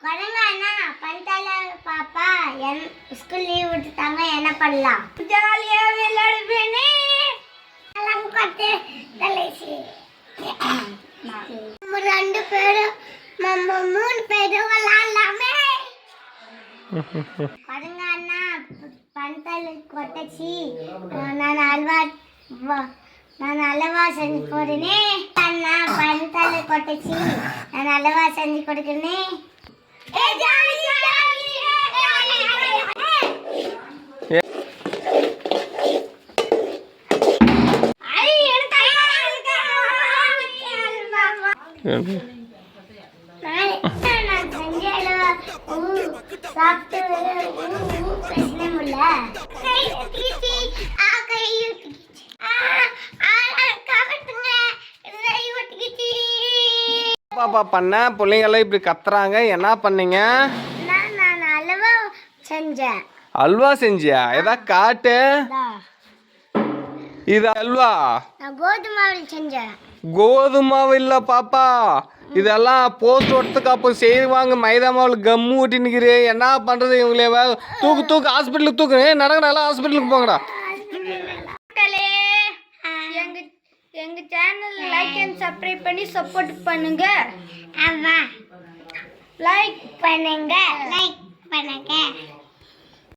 குரங்கானா பந்தால பாப்பா school leave விட்டுட்டாங்க என்ன பண்ணலாம் ஜாலியா விளையாடுவேனே எல்லாம் கட்டு தலைசி நம்ம ரெண்டு பேரும் நம்ம மூணு பேரும் விளையாடலாமே குரங்கானா பந்தால கொட்டச்சி நான் அல்வா செஞ்சு போறேனே அண்ணா பந்தால கொட்டச்சி நான் அல்வா செஞ்சு கொடுக்கிறேனே பாப்பா பண்ண பிள்ளைங்கெல்லாம் இப்படி கத்துறாங்க என்ன பண்ணீங்க நான் அல்வா செஞ்சேன் அல்வா செஞ்சியா ஏதா காட்டு இது அல்வா நான் கோதுமாவில் செஞ்சேன் கோதுமாவு இல்ல பாப்பா இதெல்லாம் போஸ்ட் ஒட்டுக்கு அப்போ செய்வாங்க மைதா மாவில் கம்மு ஊட்டி நிற்கிறே என்ன பண்றது இவங்களே தூக்கு ஹாஸ்பிட்டலுக்கு தூக்கு நடக்கடா ஹாஸ்பிட்டலுக்கு போங்கடா எங்க சேனல் லைக் அண்ட் சப்ஸ்கிரைப் பண்ணி சப்போர்ட் பண்ணுங்க ஆமா லைக் பண்ணுங்க